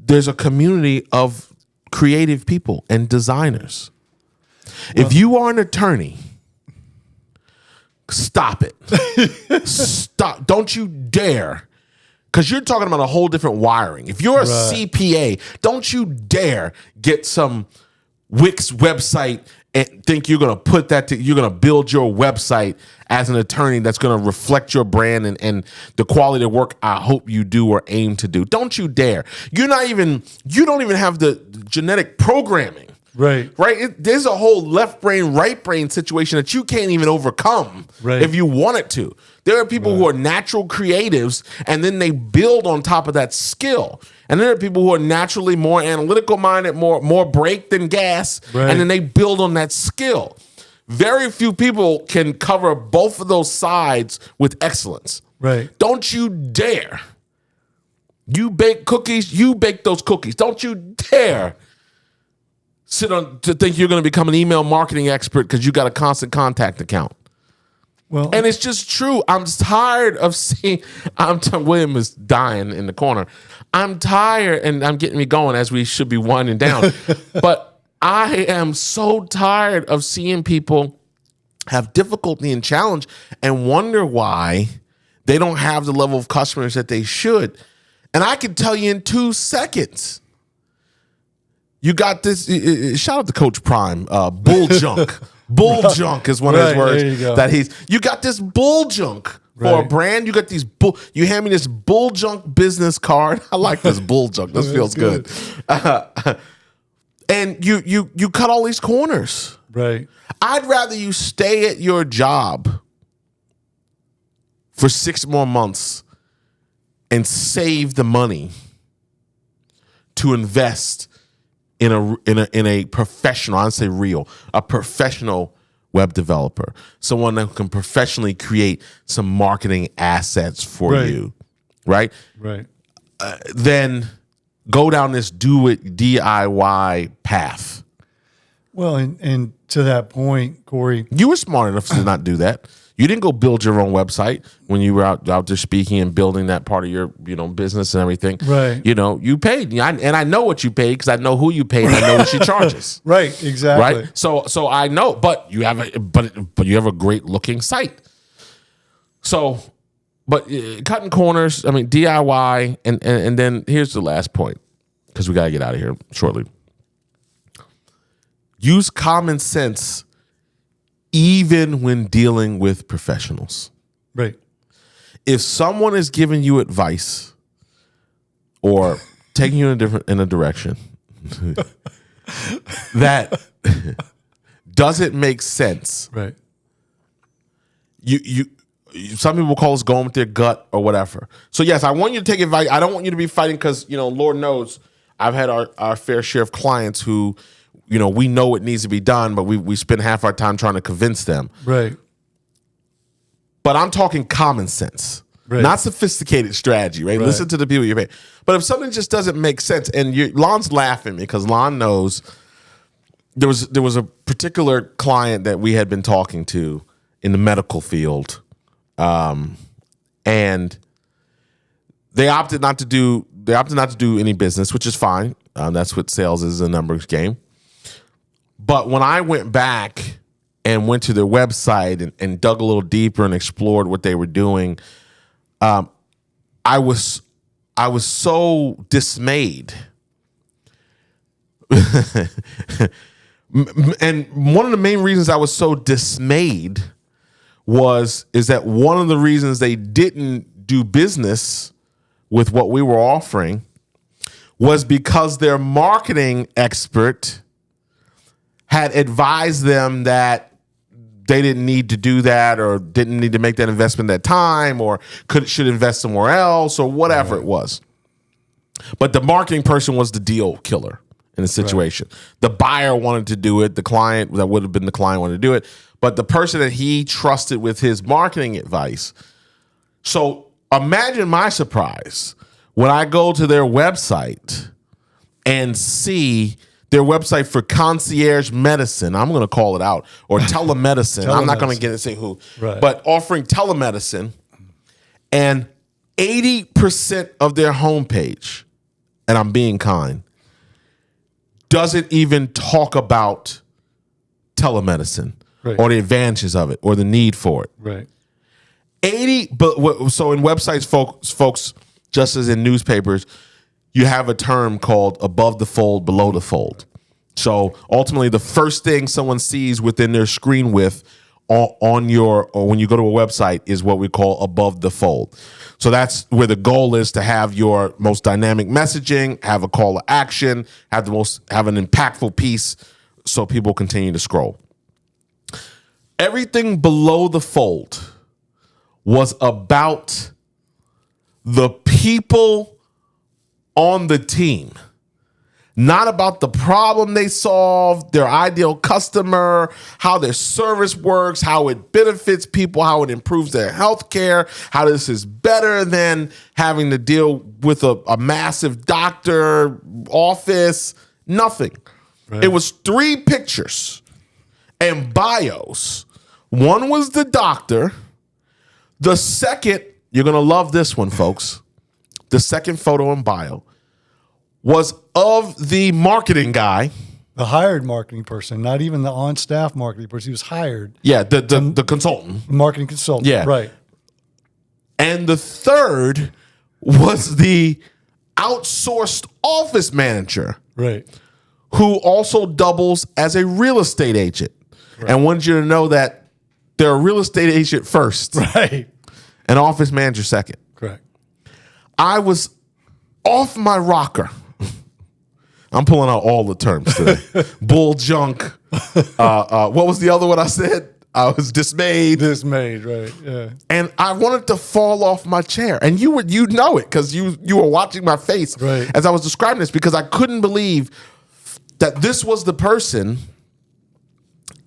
there's a community of creative people and designers. Well, if you are an attorney, stop it. Stop. Don't you dare. Because you're talking about a whole different wiring. If you're a CPA, don't you dare get some Wix website and think you're going to put that you're going to build your website as an attorney that's going to reflect your brand and the quality of work I hope you do or aim to do. Don't you dare. You don't even have the genetic programming. Right. There's a whole left brain, right brain situation that you can't even overcome if you wanted to. There are people who are natural creatives and then they build on top of that skill. And then there are people who are naturally more analytical minded, more brake than gas, and then they build on that skill. Very few people can cover both of those sides with excellence. Right. Don't you dare. You bake cookies, you bake those cookies. Don't you dare sit on to think you're going to become an email marketing expert because you got a constant contact account. Well, and it's just true. I'm tired of seeing. William is dying in the corner. I'm tired, and I'm getting me going as we should be winding down. But I am so tired of seeing people have difficulty and challenge and wonder why they don't have the level of customers that they should. And I can tell you in 2 seconds. You got this. Shout out to Coach Prime. Bull junk. Bull junk is one of his words that you got this bull junk for a brand. You got these you hand me this bull junk business card. I like this bull junk. This feels good. And you cut all these corners. Right. I'd rather you stay at your job for 6 more months and save the money to invest in a professional, I'd say a professional web developer, someone that can professionally create some marketing assets for you, right? Right. Then go down this do it DIY path. Well, and to that point, Cory, you were smart enough to not do that. You didn't go build your own website when you were out there speaking and building that part of your business and everything. Right. You paid, and I know what you paid because I know who you paid. And I know what she charges. Right. Exactly. Right. So I know, but you have a great looking site. So, but cutting corners. I mean DIY, and then here's the last point because we got to get out of here shortly. Use common sense. Even when dealing with professionals. Right. If someone is giving you advice or taking you in a direction that doesn't make sense. Right. You some people call us going with their gut or whatever. So yes, I want you to take advice. I don't want you to be fighting because, Lord knows I've had our fair share of clients who we know it needs to be done, but we spend half our time trying to convince them. Right. But I'm talking common sense, not sophisticated strategy, right? Listen to the people you're paying. But if something just doesn't make sense, and Lon's laughing because Lon knows there was a particular client that we had been talking to in the medical field, and they opted not to do any business, which is fine. That's what sales is, a numbers game. But when I went back and went to their website and dug a little deeper and explored what they were doing, I was so dismayed. And one of the main reasons I was so dismayed is that one of the reasons they didn't do business with what we were offering was because their marketing expert had advised them that they didn't need to do that, or didn't need to make that investment at that time, or should invest somewhere else, or whatever it was. But the marketing person was the deal killer in the situation. Right. The buyer wanted to do it. The client, that would have been the client, wanted to do it. But the person that he trusted with his marketing advice. So imagine my surprise when I go to their website and see their website for concierge medicine. I'm going to call it out. Or telemedicine. I'm not going to get it, say who. Right. But offering telemedicine, and 80% of their homepage, and I'm being kind, doesn't even talk about telemedicine, right, or the advantages of it, or the need for it. Right. So in websites, folks, just as in newspapers, you have a term called above the fold, below the fold. So ultimately, the first thing someone sees within their screen width or when you go to a website is what we call above the fold. So that's where the goal is, to have your most dynamic messaging, have a call to action, have an impactful piece so people continue to scroll. Everything below the fold was about the people on the team, not about the problem they solved, their ideal customer, how their service works, how it benefits people, how it improves their health care, how this is better than having to deal with a massive doctor office. Nothing. Right. It was 3 pictures and bios. One was the doctor. The second, you're going to love this one, folks. The second photo and bio was of the marketing guy. The hired marketing person, not even the on-staff marketing person. He was hired. Yeah, the consultant. Marketing consultant, yeah. Right. And the third was the outsourced office manager. Right. Who also doubles as a real estate agent. Right. And wanted you to know that they're a real estate agent first. Right. An office manager second. Correct. I was off my rocker. I'm pulling out all the terms today. Bull junk. What was the other one I said? I was dismayed. Dismayed, right? Yeah. And I wanted to fall off my chair. And you know it because you were watching my face as I was describing this, because I couldn't believe that this was the person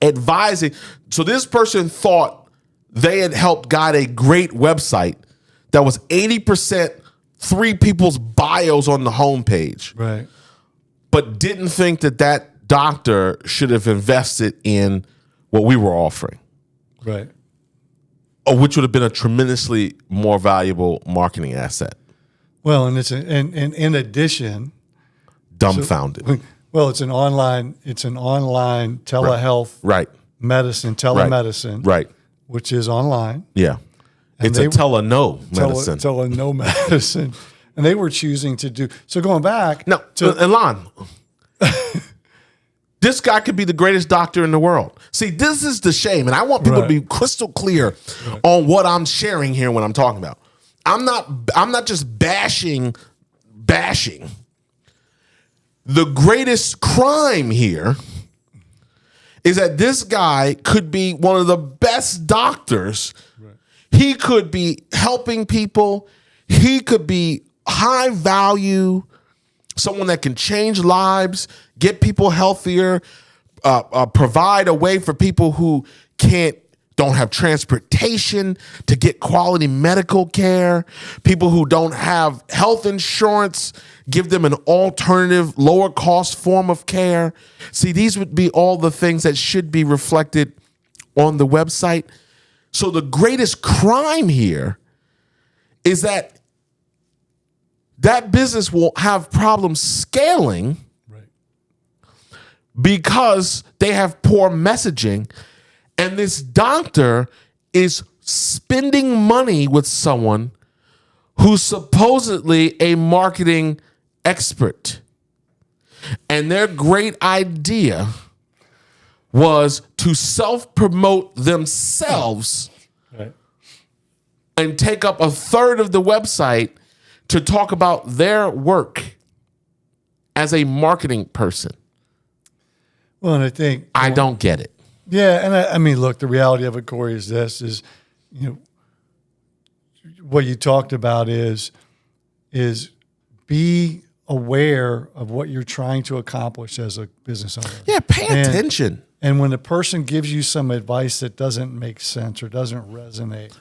advising. So this person thought they had helped guide a great website that was 80% 3 people's bios on the homepage. Right. But didn't think that doctor should have invested in what we were offering. Right. Or which would have been a tremendously more valuable marketing asset. Well, and in addition, dumbfounded. Well, it's an online telehealth medicine, telemedicine. Right. Which is online. Yeah. And it's a teleno medicine. Teleno medicine. And they were choosing to do, so going back. No, Lon, this guy could be the greatest doctor in the world. See, this is the shame. And I want people to be crystal clear on what I'm sharing here when I'm talking about. I'm not just bashing. The greatest crime here is that this guy could be one of the best doctors. Right. He could be helping people. He could be high value, someone that can change lives, get people healthier, provide a way for people who don't have transportation to get quality medical care, people who don't have health insurance, give them an alternative, lower cost form of care. See, these would be all the things that should be reflected on the website. So the greatest crime here is that that business will have problems scaling because they have poor messaging. And this doctor is spending money with someone who's supposedly a marketing expert. And their great idea was to self-promote themselves and take up a third of the website to talk about their work as a marketing person. Well, and I think I don't get it. Yeah, and I mean, look, the reality of it, Cory, is this: what you talked about is be aware of what you're trying to accomplish as a business owner. Yeah, pay attention. And when the person gives you some advice that doesn't make sense or doesn't resonate,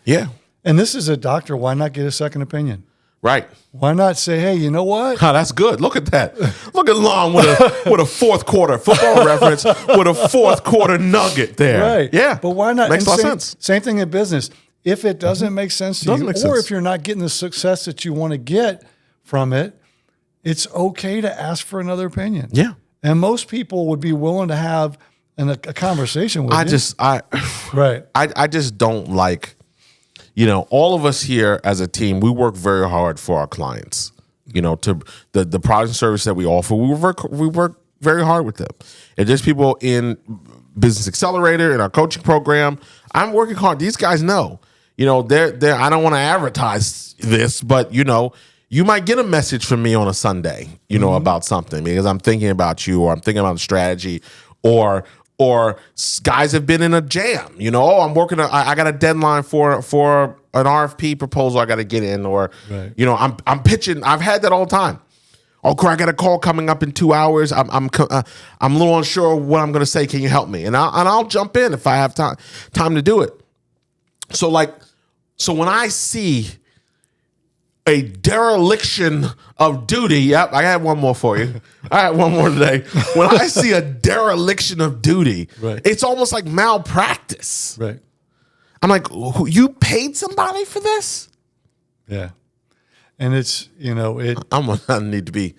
and this is a doctor, why not get a second opinion? Right. Why not say, hey, you know what? That's good. Look at that. Look at Lon with a fourth quarter football reference with a fourth quarter nugget there. Right. Yeah. But why not? Makes a lot of sense. Same thing in business. If it doesn't make sense to you, or if you're not getting the success that you want to get from it, it's okay to ask for another opinion. Yeah. And most people would be willing to have a conversation with you. I just don't like, all of us here as a team, we work very hard for our clients. To the product and service that we offer, we work very hard with them. And there's people in Business Accelerator, in our coaching program, I'm working hard. These guys know. They're I don't want to advertise this, but you might get a message from me on a Sunday, about something because I'm thinking about you, or I'm thinking about a strategy, or guys have been in a jam. I'm working. I got a deadline for an RFP proposal I got to get in, or I'm pitching. I've had that all the time. Oh, I got a call coming up in 2 hours. I'm a little unsure what I'm going to say. Can you help me? And I'll jump in if I have time to do it. So when I see a dereliction of duty. Yep, I got one more for you. I got one more today. When I see a dereliction of duty, it's almost like malpractice. Right. I'm like, you paid somebody for this? Yeah. And it's, I'm gonna need to be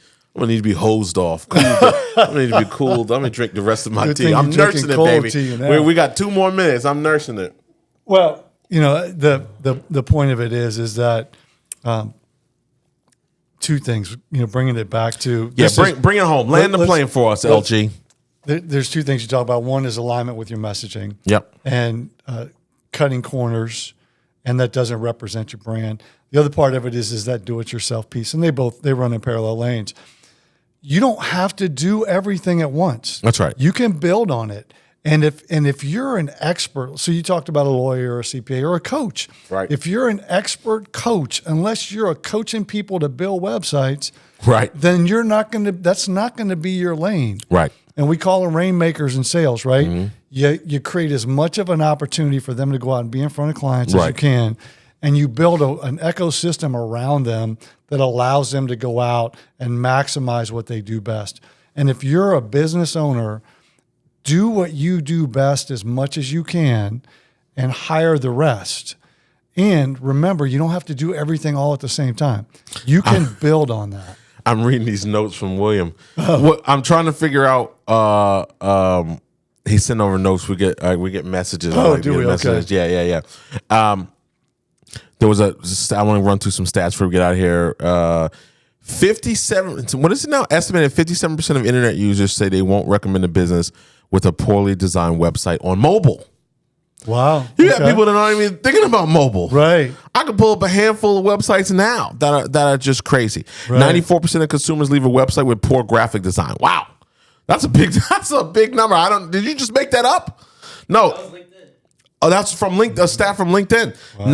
hosed off. Cooled. I'm gonna need to be cooled. I'm gonna drink the rest of my tea. I'm nursing it, baby. We got 2 more minutes. I'm nursing it. Well, the point of it is that two things, bringing it back to bring it home. Land the plane for us, LG. There's 2 things you talk about. One is alignment with your messaging. Yep. And cutting corners, and that doesn't represent your brand. The other part of it is that do-it-yourself piece, and they run in parallel lanes. You don't have to do everything at once. That's right. You can build on it. And if you're an expert, so you talked about a lawyer or a CPA or a coach. Right. If you're an expert coach, unless you're coaching people to build websites, right, then that's not going to be your lane. Right. And we call them rainmakers in sales, right? Mm-hmm. You create as much of an opportunity for them to go out and be in front of clients as you can, and you build an ecosystem around them that allows them to go out and maximize what they do best. And if you're a business owner, do what you do best as much as you can and hire the rest. And remember, you don't have to do everything all at the same time. You can build on that. I'm reading these notes from William. I'm trying to figure out. He sent over notes. We get messages. Do we? Messages. Okay. Yeah. There was I want to run through some stats before we get out of here. 57. What is it now? Estimated 57% of internet users say they won't recommend a business with a poorly designed website on mobile. Wow. You got people that aren't even thinking about mobile. Right. I could pull up a handful of websites now that are just crazy. Right. 94% of consumers leave a website with poor graphic design. Wow. That's a big number. Did you just make that up? No. That was LinkedIn. Oh, that's from a stat from LinkedIn. Wow.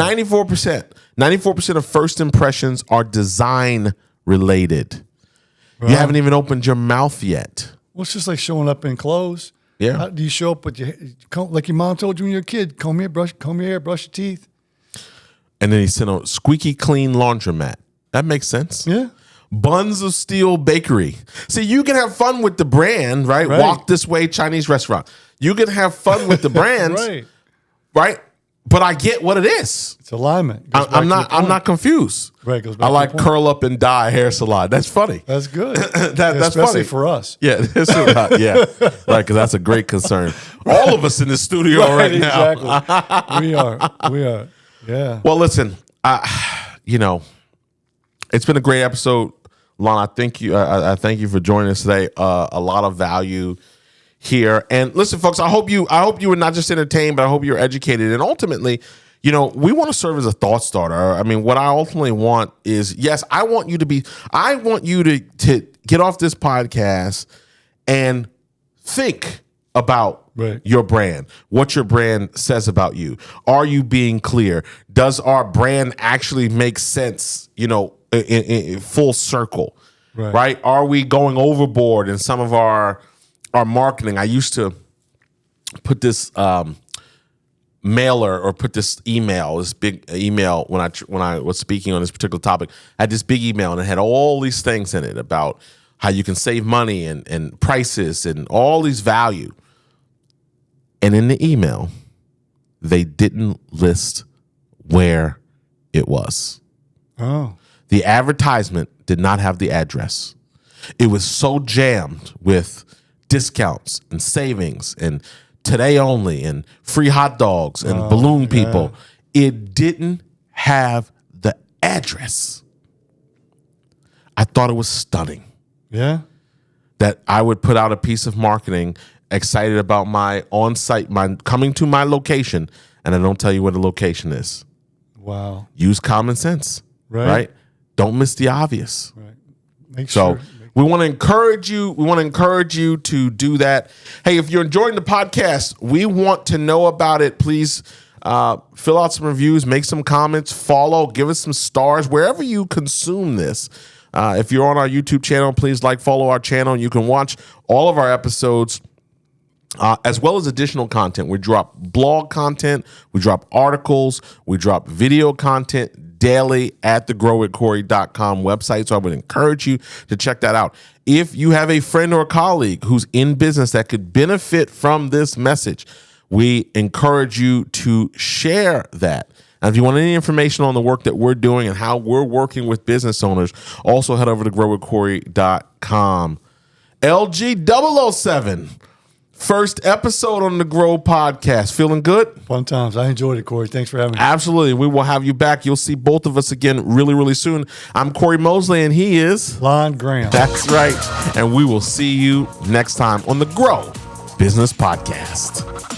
94% of first impressions are design related. Right. You haven't even opened your mouth yet. Well, it's just like showing up in clothes. Yeah. How do you show up with like your mom told you when you were a kid, comb your hair, brush your teeth. And then he sent a squeaky clean laundromat. That makes sense. Yeah. Buns of Steel Bakery. See, you can have fun with the brand, right? Walk This Way Chinese restaurant. You can have fun with the brands, right? but I get what it is. It's alignment. I'm not confused. Right, goes back I to like the point. curl up and dye hair salon. That's funny. That's good. That's Especially funny for us. Yeah, yeah, right. Because that's a great concern. All of us in the studio right now. Exactly. We are. Yeah. Well, listen. It's been a great episode, Lon. I thank you for joining us today. A lot of value here. And listen, folks. I hope you were not just entertained, but I hope you're educated. And ultimately, we want to serve as a thought starter. I mean, what I ultimately want is, yes, I want you to get off this podcast and think about your brand, what your brand says about you. Are you being clear? Does our brand actually make sense, in full circle, right? Are we going overboard in some of our marketing? I used to put this mailer or put this big email when I was speaking on this particular topic. I had this big email and it had all these things in it about how you can save money and prices and all these value. And in the email, they didn't list where it was. Oh. The advertisement did not have the address. It was so jammed with discounts and savings and today only and free hot dogs and balloon people. It didn't have the address. I thought it was stunning. Yeah. That I would put out a piece of marketing excited about my on-site, my coming to my location, and I don't tell you where the location is. Wow. Use common sense, right? Don't miss the obvious. Right. Make so sure. we want to encourage you. We want to encourage you to do that. Hey, if you're enjoying the podcast, we want to know about it. Please fill out some reviews, make some comments, follow, give us some stars wherever you consume this. If you're on our YouTube channel, please follow our channel. You can watch all of our episodes. As well as additional content. We drop blog content, we drop articles, we drop video content daily at the growwithcory.com website. So I would encourage you to check that out. If you have a friend or a colleague who's in business that could benefit from this message, we encourage you to share that. And if you want any information on the work that we're doing and how we're working with business owners, also head over to growwithcory.com. LG007. First episode on the Grow podcast. Feeling good? Fun times. I enjoyed it, Cory. Thanks for having me. Absolutely. We will have you back. You'll see both of us again really, really soon. I'm Cory Mosley, and he is Lon Graham. That's right. And we will see you next time on the Grow Business Podcast.